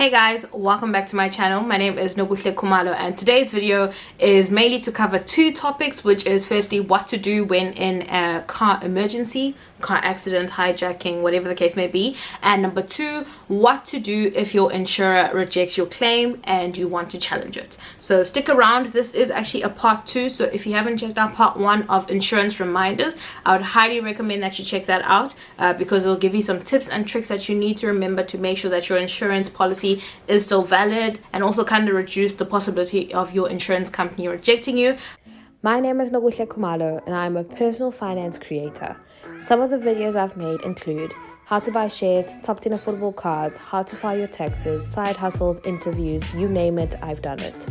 Hey guys, welcome back to my channel. My name is Nobuhle Kumalo and today's video is mainly to cover two topics, which is firstly what to do when in a car emergency, car accident, hijacking, whatever the case may be, and number two, what to do if your insurer rejects your claim and you want to challenge it. So stick around. This is actually a part two, so if you haven't checked out part one of insurance reminders, I would highly recommend that you check that out because it'll give you some tips and tricks that you need to remember to make sure that your insurance policy is still valid and also kind of reduce the possibility of your insurance company rejecting you. My name is Nobuhle Kumalo and I'm a personal finance creator. Some of the videos I've made include how to buy shares, top 10 affordable cars, how to file your taxes, side hustles, interviews, you name it, I've done it.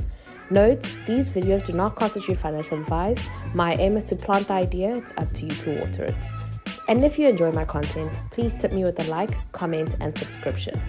Note, these videos do not constitute financial advice. My aim is to plant the idea, it's up to you to water it. And if you enjoy my content, please tip me with a like, comment and subscription.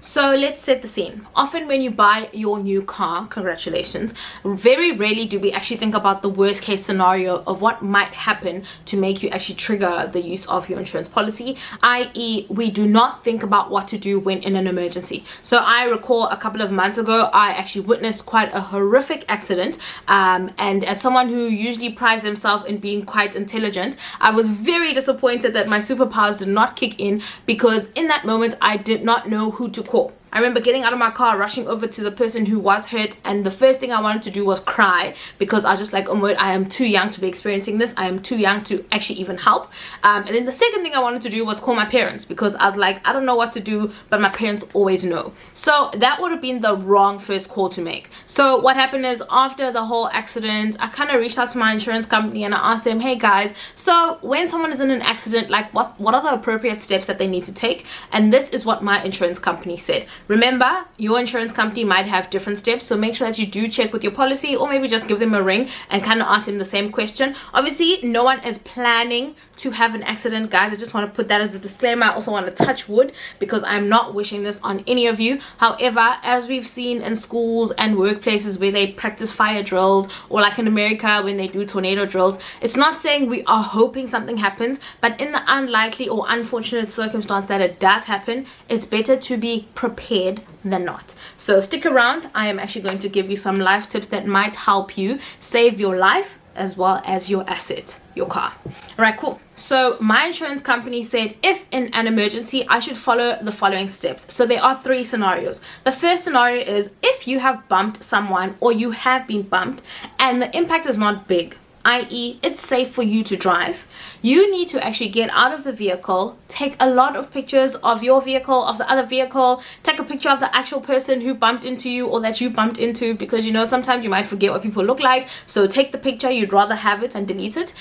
So let's set the scene. Often when you buy your new car, congratulations, very rarely do we actually think about the worst case scenario of what might happen to make you actually trigger the use of your insurance policy, i.e. we do not think about what to do when in an emergency. So I recall a couple of months ago, I actually witnessed quite a horrific accident, and as someone who usually prides himself in being quite intelligent, I was very disappointed that my superpowers did not kick in because in that moment I did not know who to call. I remember getting out of my car, rushing over to the person who was hurt, and the first thing I wanted to do was cry because I was just like, oh my God, I am too young to be experiencing this. I am too young to actually even help. And then the second thing I wanted to do was call my parents because I was like, I don't know what to do, but my parents always know. So that would have been the wrong first call to make. So what happened is after the whole accident, I kind of reached out to my insurance company and I asked them, hey guys, so when someone is in an accident, like what are the appropriate steps that they need to take? And this is what my insurance company said. Remember, your insurance company might have different steps, so make sure that you do check with your policy or maybe just give them a ring and kind of ask them the same question. Obviously, no one is planning to have an accident, guys. I just want to put that as a disclaimer. I also want to touch wood because I'm not wishing this on any of you. However, as we've seen in schools and workplaces where they practice fire drills, or like in America when they do tornado drills, it's not saying we are hoping something happens, but in the unlikely or unfortunate circumstance that it does happen, it's better to be prepared than not. So stick around. I am actually going to give you some life tips that might help you save your life as well as your asset, your car. All right, cool. So my insurance company said if in an emergency I should follow the following steps. So there are three scenarios. The first scenario is if you have bumped someone or you have been bumped and the impact is not big, i.e. it's safe for you to drive, you need to actually get out of the vehicle, take a lot of pictures of your vehicle, of the other vehicle, take a picture of the actual person who bumped into you or that you bumped into, because you know sometimes you might forget what people look like. So take the picture, you'd rather have it and delete it.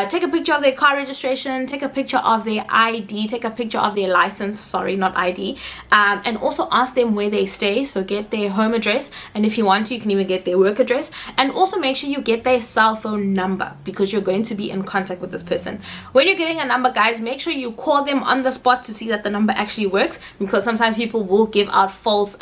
Take a picture of their car registration, take a picture of their ID, take a picture of their license, sorry, not ID, and also ask them where they stay. So get their home address, and if you want to, you can even get their work address, and also make sure you get their cell phone number because you're going to be in contact with this person. When you're getting a number, guys, make sure you call them on the spot to see that the number actually works, because sometimes people will give out false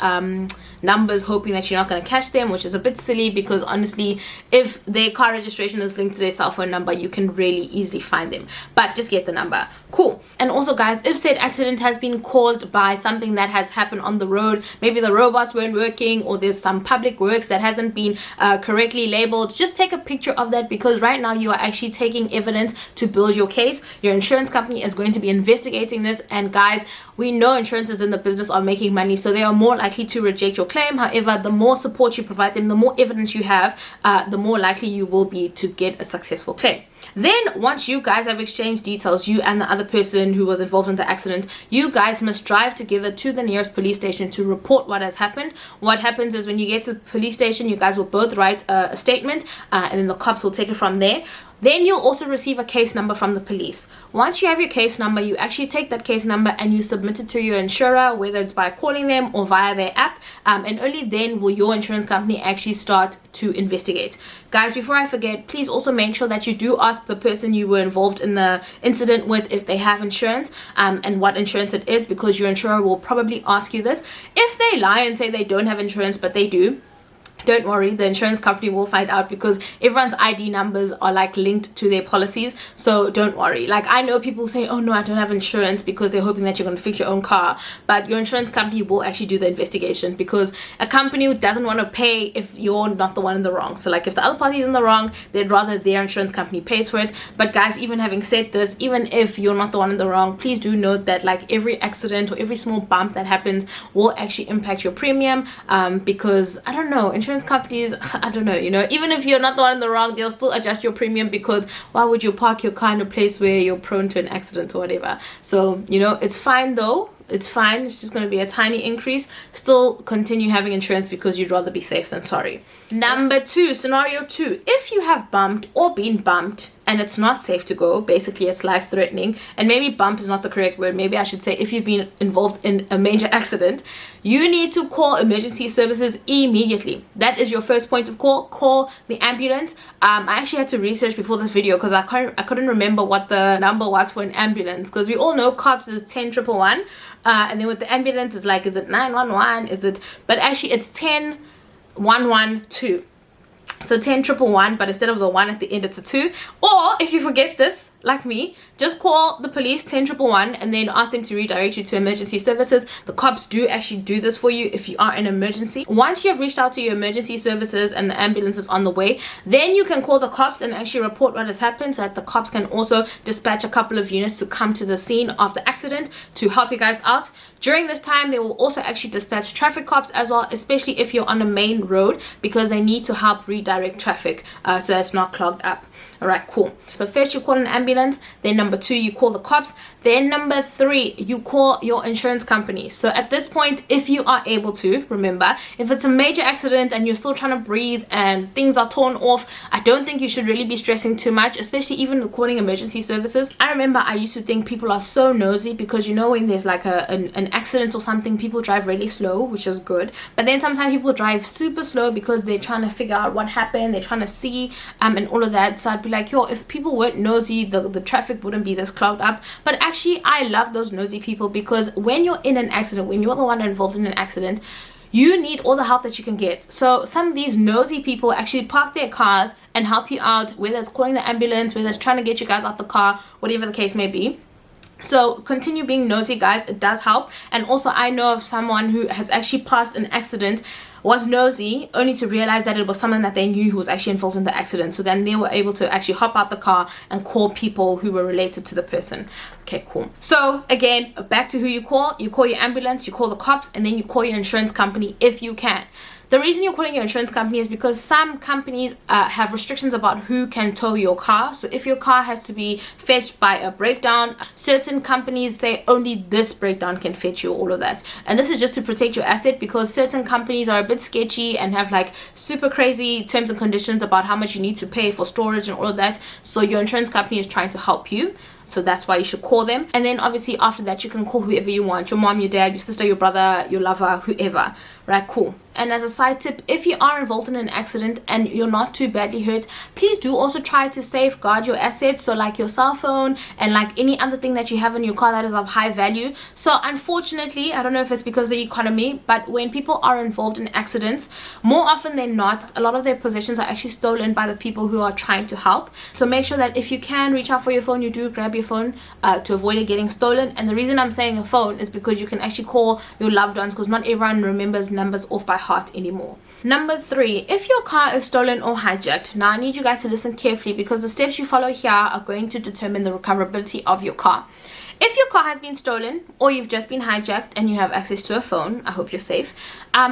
numbers hoping that you're not going to catch them, which is a bit silly because honestly, if their car registration is linked to their cell phone number, you can really easily find them. But just get the number. Cool. And also, guys, if said accident has been caused by something that has happened on the road, maybe the robots weren't working or there's some public works that hasn't been correctly labeled, just take a picture of that, because right now you are actually taking evidence to build your case. Your insurance company is going to be investigating this, and guys, we know insurance is in the business of making money, so they are more likely to reject your claim. However, the more support you provide them, the more evidence you have, the more likely you will be to get a successful claim. Then once you guys have exchanged details, you and the other person who was involved in the accident, you guys must drive together to the nearest police station to report what has happened. What happens is when you get to the police station, you guys will both write a statement, and then the cops will take it from there. Then you'll also receive a case number from the police. Once you have your case number, you actually take that case number and you submit it to your insurer, whether it's by calling them or via their app, and only then will your insurance company actually start to investigate. Guys, before I forget, please also make sure that you do ask the person you were involved in the incident with if they have insurance, and what insurance it is, because your insurer will probably ask you this. If they lie and say they don't have insurance but they do, don't worry, the insurance company will find out because everyone's ID numbers are like linked to their policies. So don't worry. Like, I know people say, oh no, I don't have insurance, because they're hoping that you're going to fix your own car, but your insurance company will actually do the investigation, because a company doesn't want to pay if you're not the one in the wrong. So like, if the other party is in the wrong, they'd rather their insurance company pays for it. But guys, even having said this, even if you're not the one in the wrong, please do note that like every accident or every small bump that happens will actually impact your premium, because I don't know, insurance companies, I don't know, you know, even if you're not the one in the wrong, they'll still adjust your premium, because why would you park your car in a place where you're prone to an accident or whatever? So, you know, it's fine though. It's fine. It's just going to be a tiny increase. Still continue having insurance, because you'd rather be safe than sorry. Number 2, scenario 2. If you have bumped or been bumped and it's not safe to go, basically it's life-threatening, and maybe bump is not the correct word. Maybe I should say if you've been involved in a major accident, you need to call emergency services immediately. That is your first point of call. Call the ambulance. I actually had to research before this video, because I couldn't remember what the number was for an ambulance, because we all know cops is 10-111, and then with the ambulance is like, is it 911, is it, but actually it's 10-112. So 10-111, but instead of the 1 at the end, it's a 2. Or if you forget this, like me, just call the police 10-111 and then ask them to redirect you to emergency services. The cops do actually do this for you if you are in an emergency. Once you have reached out to your emergency services and the ambulance is on the way, then you can call the cops and actually report what has happened, so that the cops can also dispatch a couple of units to come to the scene of the accident to help you guys out. During this time, they will also actually dispatch traffic cops as well, especially if you're on a main road, because they need to help redirect traffic so that it's not clogged up. All right, cool. So first you call an ambulance, then number 2 you call the cops, then number 3 you call your insurance company. So at this point, if you are able to, remember, if it's a major accident and you're still trying to breathe and things are torn off, I don't think you should really be stressing too much, especially even calling emergency services. I remember I used to think people are so nosy, because you know, when there's like an accident or something, people drive really slow, which is good, but then sometimes people drive super slow because they're trying to figure out what happened, they're trying to see and all of that. So I'd be like, yo, if people weren't nosy, the traffic wouldn't be this clogged up. But actually, I love those nosy people, because when you're in an accident, when you're the one involved in an accident, you need all the help that you can get. So some of these nosy people actually park their cars and help you out, whether it's calling the ambulance, whether it's trying to get you guys out the car, whatever the case may be. So continue being nosy, guys. It does help. And also, I know of someone who has actually passed an accident, was nosy, only to realize that it was someone that they knew who was actually involved in the accident. So then they were able to actually hop out the car and call people who were related to the person. Okay, cool. So again, back to who you call. You call your ambulance, you call the cops, and then you call your insurance company if you can. The reason you're calling your insurance company is because some companies have restrictions about who can tow your car. So if your car has to be fetched by a breakdown, certain companies say only this breakdown can fetch you, all of that. And this is just to protect your asset, because certain companies are a bit sketchy and have like super crazy terms and conditions about how much you need to pay for storage and all of that. So your insurance company is trying to help you. So that's why you should call them. And then obviously after that, you can call whoever you want, your mom, your dad, your sister, your brother, your lover, whoever. Right, cool. And as a side tip, if you are involved in an accident and you're not too badly hurt, please do also try to safeguard your assets. So like your cell phone and like any other thing that you have in your car that is of high value. So unfortunately, I don't know if it's because of the economy, but when people are involved in accidents, more often than not, a lot of their possessions are actually stolen by the people who are trying to help. So make sure that if you can reach out for your phone, you do grab your phone to avoid it getting stolen. And the reason I'm saying a phone is because you can actually call your loved ones, because not everyone remembers numbers off by heart anymore. Number 3, if your car is stolen or hijacked, now I need you guys to listen carefully, because the steps you follow here are going to determine the recoverability of your car. If your car has been stolen or you've just been hijacked and you have access to a phone, I hope you're safe,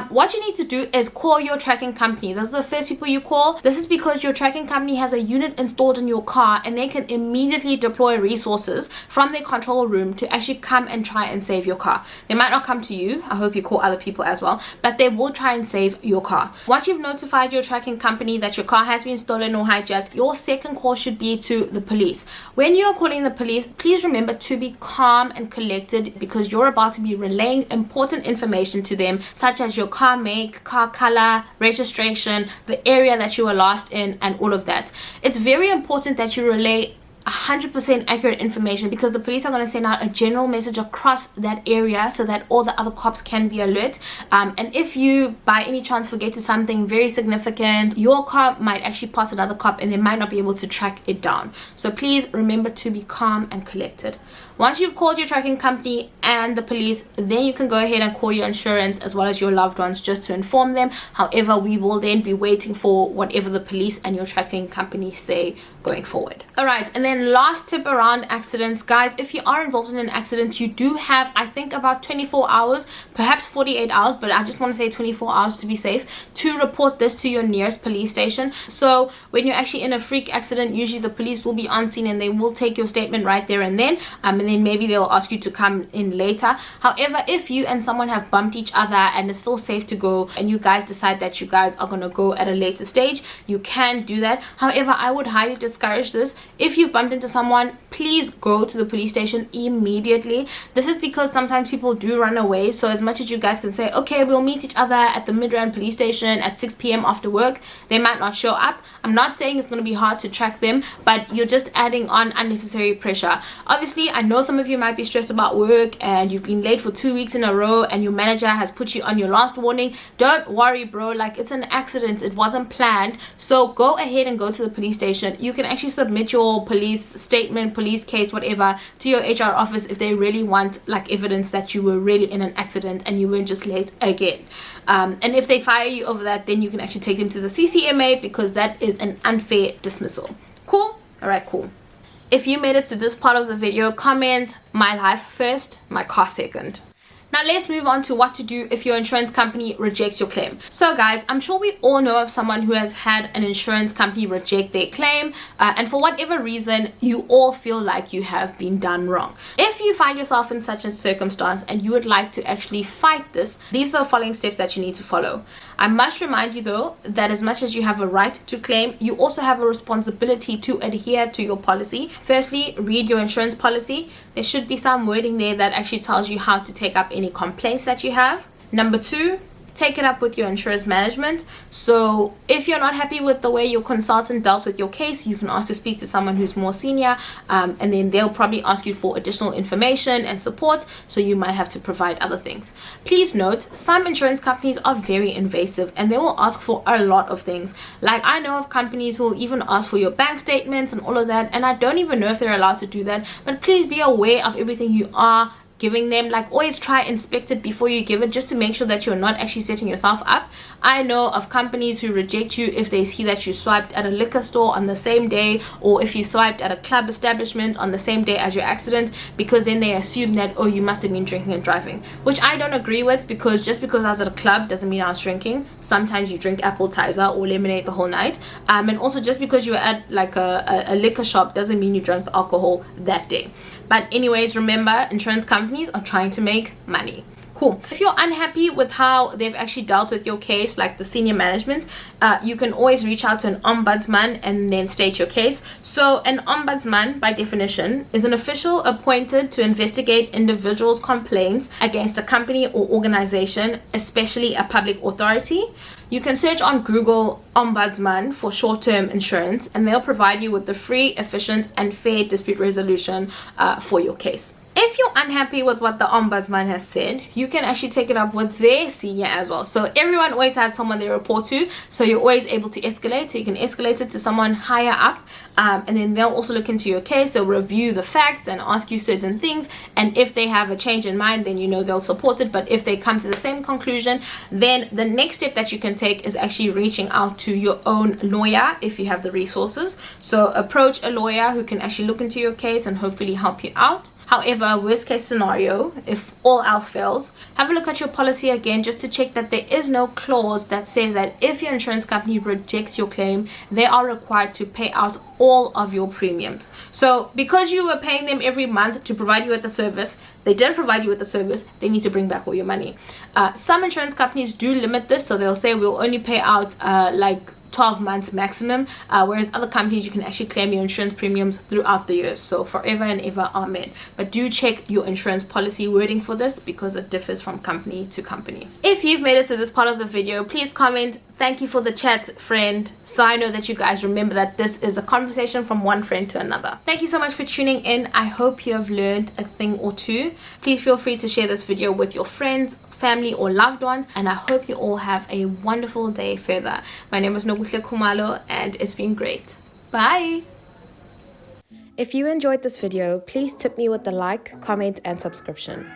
what you need to do is call your tracking company. Those are the first people you call. This is because your tracking company has a unit installed in your car, and they can immediately deploy resources from their control room to actually come and try and save your car. They might not come to you. I hope you call other people as well, but they will try and save your car. Once you've notified your tracking company that your car has been stolen or hijacked, your second call should be to the police. When you are calling the police, please remember to be calm and collected, because you're about to be relaying important information to them, such as your car make, car color, registration, the area that you were lost in, and all of that. It's very important that you relay 100% accurate information, because the police are going to send out a general message across that area so that all the other cops can be alert. And if you by any chance forget to something very significant, your car might actually pass another cop and they might not be able to track it down. So please remember to be calm and collected. Once you've called your tracking company and the police, then you can go ahead and call your insurance as well as your loved ones just to inform them. However, we will then be waiting for whatever the police and your tracking company say going forward. All right, and then last tip around accidents, guys, if you are involved in an accident, you do have, I think, about 24 hours, perhaps 48 hours, but I just want to say 24 hours to be safe, to report this to your nearest police station. So when you're actually in a freak accident, usually the police will be on scene and they will take your statement right there and then, and then maybe they'll ask you to come in later. However, if you and someone have bumped each other and it's still safe to go, and you guys decide that you guys are going to go at a later stage, you can do that. However, I would highly discourage this. If you've bumped into someone, please go to the police station immediately. This is because sometimes people do run away. So as much as you guys can say, okay, we'll meet each other at the Midrand police station at 6 p.m. after work, they might not show up. I'm not saying it's going to be hard to track them, but you're just adding on unnecessary pressure. Obviously, I know some of you might be stressed about work and you've been late for 2 weeks in a row and your manager has put you on your last warning. Don't worry, bro. Like, it's an accident. It wasn't planned. So go ahead and go to the police station. You can actually submit your police statement, police case, whatever, to your HR office if they really want like evidence that you were really in an accident and you weren't just late again. And if they fire you over that, then you can actually take them to the CCMA, because that is an unfair dismissal. Cool? All right, cool. If you made it to this part of the video, comment my life first, my car second. Now let's move on to what to do if your insurance company rejects your claim. So guys, I'm sure we all know of someone who has had an insurance company reject their claim, and for whatever reason, you all feel like you have been done wrong. If you find yourself in such a circumstance and you would like to actually fight this, these are the following steps that you need to follow. I must remind you though, that as much as you have a right to claim, you also have a responsibility to adhere to your policy. Firstly, read your insurance policy. There should be some wording there that actually tells you how to take up any complaints that you have. Number 2, take it up with your insurance management. So if you're not happy with the way your consultant dealt with your case, you can ask to speak to someone who's more senior, and then they'll probably ask you for additional information and support, so you might have to provide other things. Please note, some insurance companies are very invasive and they will ask for a lot of things. Like, I know of companies who will even ask for your bank statements and all of that, and I don't even know if they're allowed to do that, but please be aware of everything you are giving them. Like, always try inspect it before you give it, just to make sure that you're not actually setting yourself up. I know of companies who reject you if they see that you swiped at a liquor store on the same day, or if you swiped at a club establishment on the same day as your accident, because then they assume that, oh, you must have been drinking and driving, which I don't agree with, because just because I was at a club doesn't mean I was drinking. Sometimes you drink apple cider or lemonade the whole night, and also just because you were at like a liquor shop doesn't mean you drank the alcohol that day. But anyways, remember, insurance companies are trying to make money. Cool. If you're unhappy with how they've actually dealt with your case, like the senior management, you can always reach out to an ombudsman and then state your case. So an ombudsman, by definition, is an official appointed to investigate individuals' complaints against a company or organization, especially a public authority. You can search on Google ombudsman for short-term insurance, and they'll provide you with the free, efficient, and fair dispute resolution for your case. If you're unhappy with what the ombudsman has said, you can actually take it up with their senior as well. So everyone always has someone they report to, so you're always able to escalate. So you can escalate it to someone higher up, and then they'll also look into your case. They'll review the facts and ask you certain things, and if they have a change in mind, then you know they'll support it. But if they come to the same conclusion, then the next step that you can take is actually reaching out to your own lawyer if you have the resources. So approach a lawyer who can actually look into your case and hopefully help you out. However, worst case scenario, if all else fails, have a look at your policy again just to check that there is no clause that says that if your insurance company rejects your claim, they are required to pay out all of your premiums. So because you were paying them every month to provide you with the service, they didn't provide you with the service, they need to bring back all your money. Some insurance companies do limit this, so they'll say we'll only pay out like 12 months maximum, whereas other companies you can actually claim your insurance premiums throughout the years, so forever and ever, amen. But do check your insurance policy wording for this, because it differs from company to company. If you've made it to this part of the video, please comment Thank you for the chat, friend. So I know that you guys remember that this is a conversation from one friend to another. Thank you so much for tuning in. I hope you have learned a thing or two. Please feel free to share this video with your friends, family, or loved ones. And I hope you all have a wonderful day further. My name is Nobuhle Khumalo, and it's been great. Bye. If you enjoyed this video, please tip me with a like, comment, and subscription.